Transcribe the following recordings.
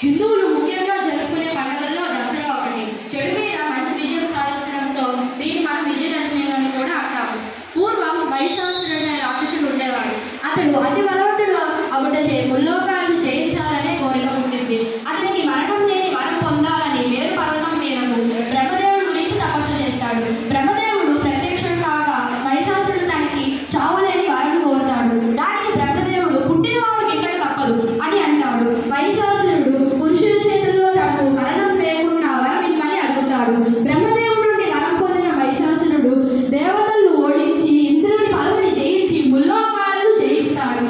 హిందువులు ముఖ్యంగా జరుపుకునే పండుగల్లో దసరా ఒకటి. చెడు మీద మంచి విజయం సాధించడంతో దీన్ని మనం విజయదశమి అని కూడా అంటాము. పూర్వం మహిషాసురుడు అనే రాక్షసుడు ఉండేవాడు. అతడు అతి బలవంతుడు అవుటచే ముల్లోకాలను జయించాలనే కోరిక పుట్టింది. అతనికి మరణం లేని వరం పొందాలని మేరు పర్వతం మీదకు బ్రహ్మదేవుడి గురించి తపస్సు చేస్తాడు. బ్రహ్మదేవుడు ప్రత్యక్షం కాగా మహిషాసురుడు తనకి చావులేని వరం కోరుతాడు. దానికి బ్రహ్మదేవుడు పుట్టిన వారు గిట్టక తప్పదు అని అంటాడు. మహిషాసురుడు పురుషుల చేతుల్లో తనకు మరణం లేకుండా వరం ఇమ్మని అడుగుతాడు. బ్రహ్మదేవుడి నుండి వరం పొందిన మహిషాసురుడు దేవతలను ఓడించి ఇంద్రుడి పదవిని జయించి ముల్లోకాలను జయిస్తాడు.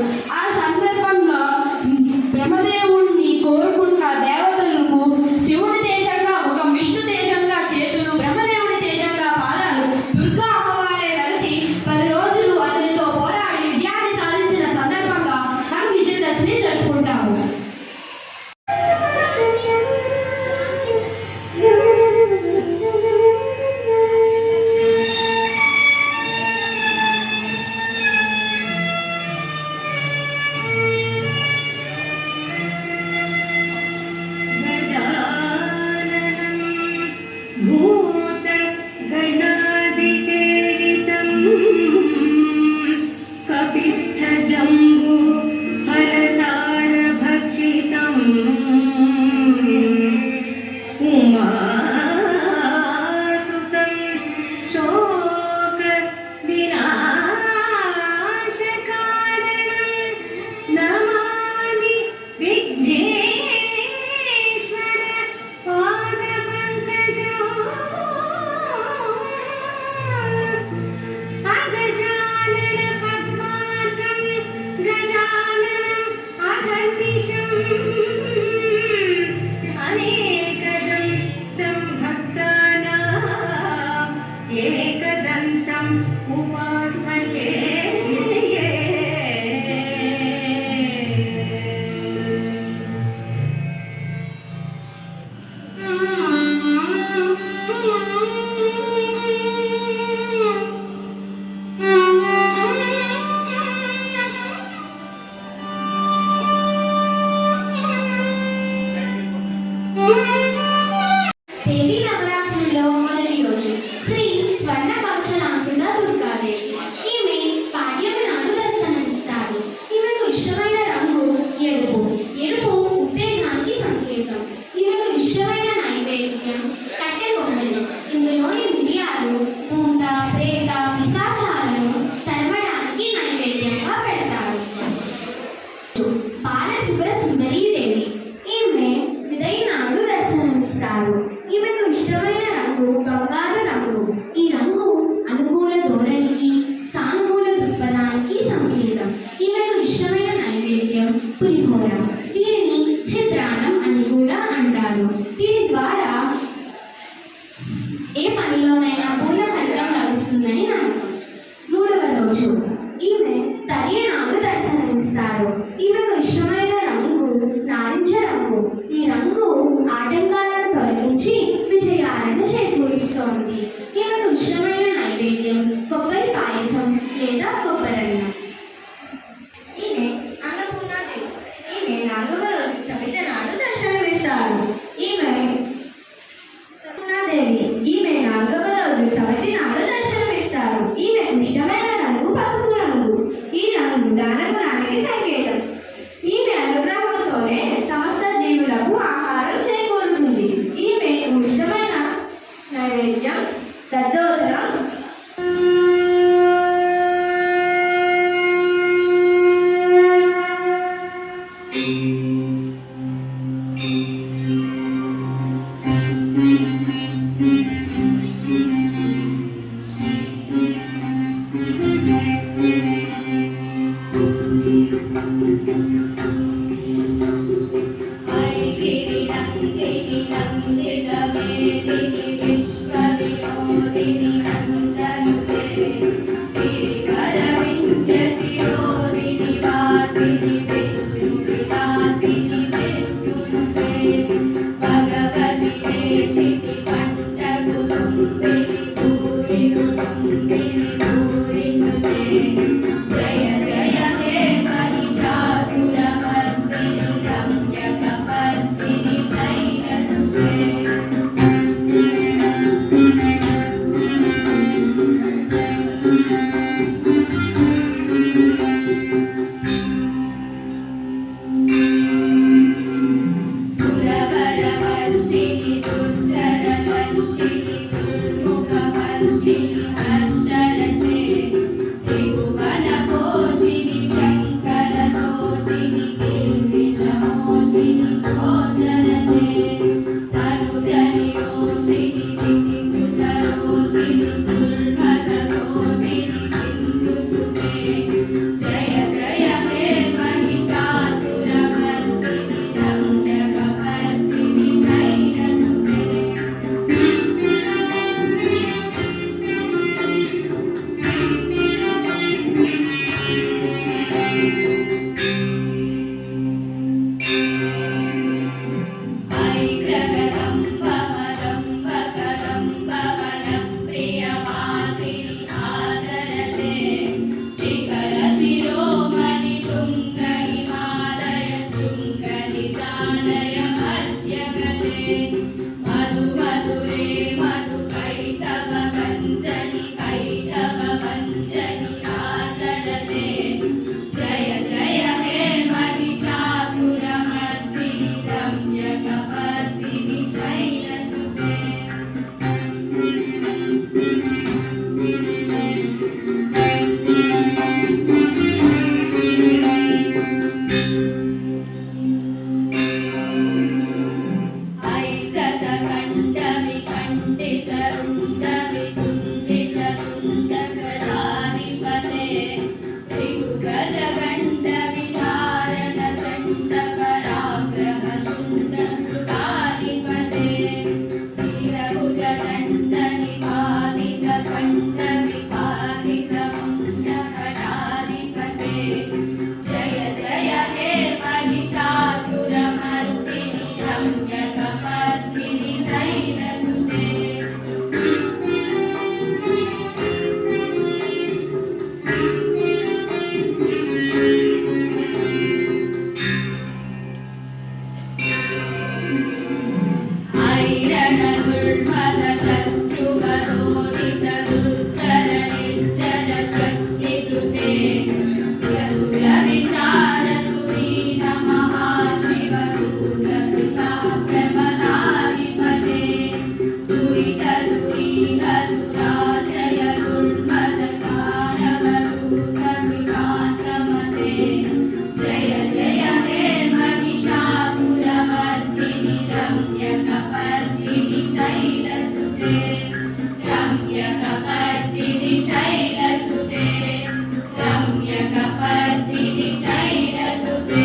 కపర్దిని శైలసుతే.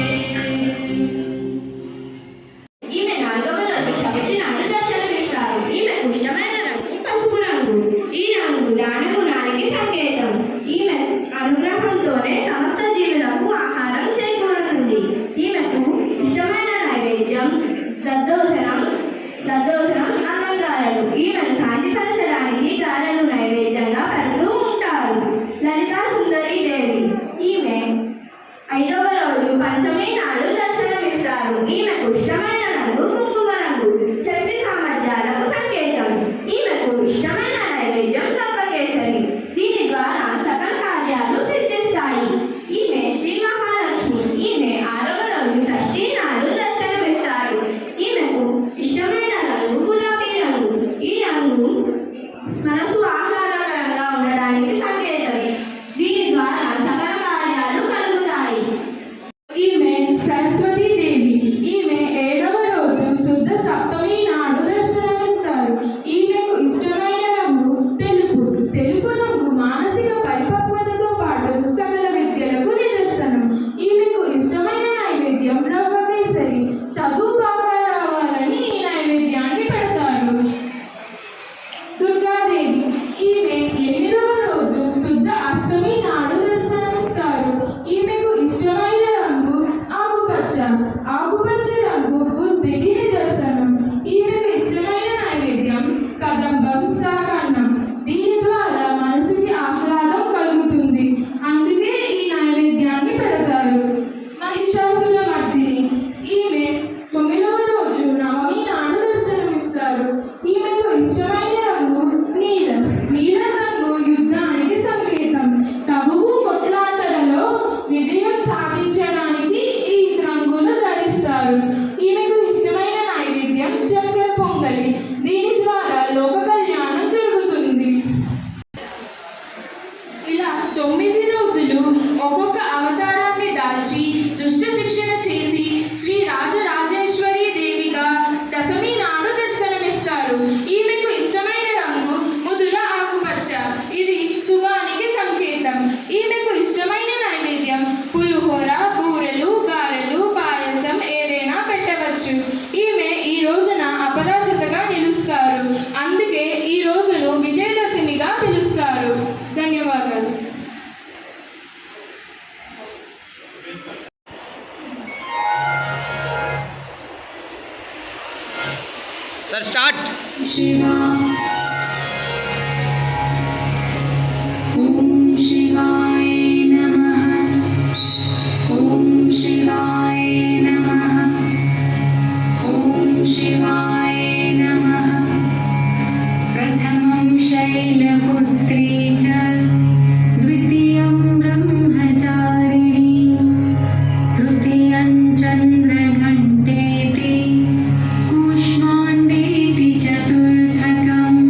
ఈమె 4వ రోజు చవితి నాడు దర్శనమిస్తారు. ఈమెకు ఇష్టమైన రంగు పసుపు రంగు. ఈ రంగు దానగుణానికి సంకేతం. ఈమె అనుగ్రహంతోనే సమస్త జీవులకు ఆహారం చేకూరుతుంది. ఈమెకు ఇష్టమైన నైవేద్యం దద్దోజనం అన్నం గారెలు. ఈమెను శాంతిపరచడానికి గారెలు నైవేద్యంగా పెడుతూ ఉంటారు. లలితా సుందరి దేవి. ఈమె 5వ రోజు పంచమి నాడు దర్శనమిస్తారు. ఈమెకు ఇష్టమైన రంగు కుంకుమ రంగు. శక్తి సామర్థ్యాలకు సంకేతం. ఈమెకు ఇష్టమైన నైవేద్యం రవ్వకేసరి. దీని ద్వారా సకల కార్యాలు సిద్ధిస్తాయి. ఈమె శ్రీ మహాలక్ష్మి. ఈమె 6వ రోజు షష్ఠి నాడు దర్శనమిస్తారు. ఈమెకు ఇష్టమైన రంగు గులాబీ రంగు. ఈ రంగు మనసు ఆహ్లాదకరంగా ఉండడానికి సంకేతం. దీని ద్వారా సకల కార్యాలు కలుగుతాయి. ఈమె సరస్వతీ దేవి. ఈమె 7వ రోజు శుద్ధ సప్తమి నాడు దర్శనమిస్తారు. ఈమెకు ఇష్టమైన రంగు తెలుపు. తెలుపు రంగు మానసిక పరిపక్వతతో పాటు సకల విద్యలకు నిదర్శనం. ఈమెకు ఇష్టమైన నైవేద్యం రవ్వ కేసరి. చదువు బాగా రావాలని ఈ నైవేద్యాన్ని పెడతారు. దుర్గాదేవి. ఈమె 8వ రోజు శుద్ధ అష్టమి నాడు దర్శనమిస్తారు. ఈమెకు ఇష్టమైన రంగు ఆకుపచ్చ. ఆకుపచ్చ రంగు బుద్ధికి నిదర్శనం. ఈమెకు ఇష్టమైన నైవేద్యం కదంబం శాకాన్నం. దీని ద్వారా మనసుకి ఆహ్లాదం కలుగుతుంది. అందుకే ఈ నైవేద్యాన్ని పెడతారు. మహిషాసురమర్దిని. ఈమె 9వ రోజు నవమి నాడు దర్శనమిస్తారు. ఈమెకు ఇష్టమైన రంగు నీలం. నీలం రంగు యుద్ధానికి సంకేతం. తగువు కొట్లాటలలో విజయం సాధించడానికి ఈ రంగును ధరిస్తారు. ఈమెకు ఇష్టమైన నైవేద్యం చక్కెర పొంగలి. దీని ద్వారా లోక కళ్యాణం జరుగుతుంది. ఇలా 9 రోజులు ఒక్కొక్క అవతారాన్ని దాల్చి దుష్ట శిక్షణ చేసి శ్రీ రాజరాజేశ్వరి దేవిగా దశమి నాడు దర్శనమిస్తారు. ఈమెకు ఇష్టమైన రంగు ముదుర ఆకుపచ్చ. ఇది శుభానికి సంకేతం. ఈమెకు ఇష్టమైన నైవేద్యం పులిహోర, బూరెలు, గారెలు, పాయసం ఏదైనా పెట్టవచ్చు. ఈమె ఈ రోజున అపరాజితగా నిలుస్తారు. అందుకే ఈ రోజును విజయదశమిగా పిలుస్తారు. ధన్యవాదాలు. Sir start. शिवा ओम शिवाय नमः। ओम शिवाय नमः। ओम शिवाय नमः। प्रथमं शैलपुत्री च द्वितीयं ब्रह्मचारिणी तृतीयं चन्द्रघण्टेति कूष्माण्डेति चतुर्थकम्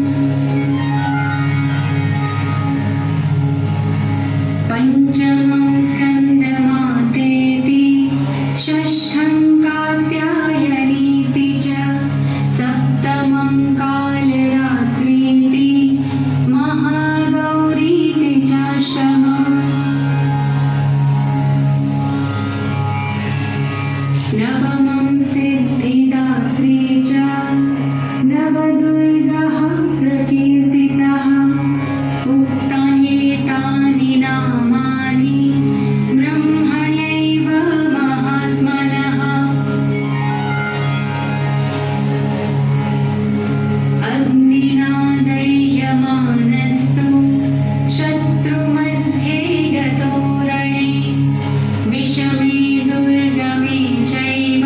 पञ्चमं स्कन्दमातेति षष्ठं कात्यायनीति च सप्तमं कालरात्रीति महागौरीति चाष्टमम् नवमं सिद्धिदात्री च नवदुर्गः प्रकीर्तितः उक्तान्येतानि नामानि ब्रह्मण्यैव महात्मनः अग्निना दह्यमानस्तु शत्रुमध्ये गतो रणे विषमे दुर्गमे चैव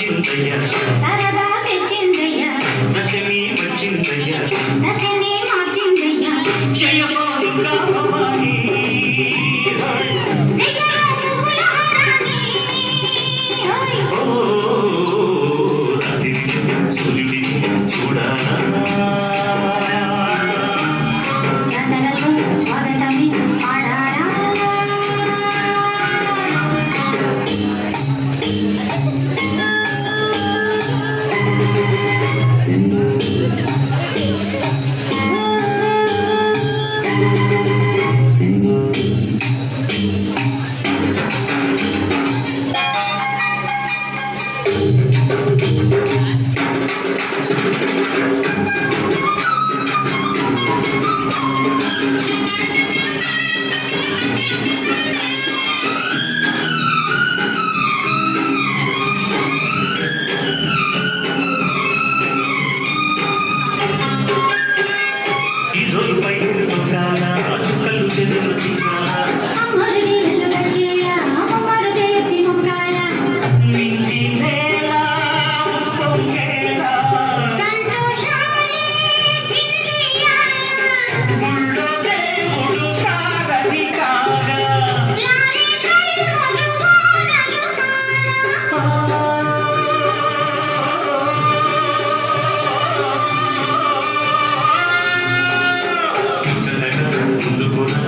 వచ్చిందయ్యా సరదా తెచ్చిందయ్యా దశమి వచ్చిందయ్యా దశని మార్చిందయ్యా జయ బాలుగా భవానీ ఓ రాత్రి సూర్యుడిని చూడాలా జాతరకు స్వాగతమి పాడారా ఈ రోజు పై దొంగాల చుక్కలు చెదురు చిక్కాల అమ్మరిని వెలువడిగేలా అమ్మవారు జయతి మొక్కాల నింగి నేల ఉప్పొంగేలా సంతోషాలే చిందియాల ముళ్ళో దేవుడు సారథి కాగా లాలి కైమలు వానలు చల్లగా ముందుకురా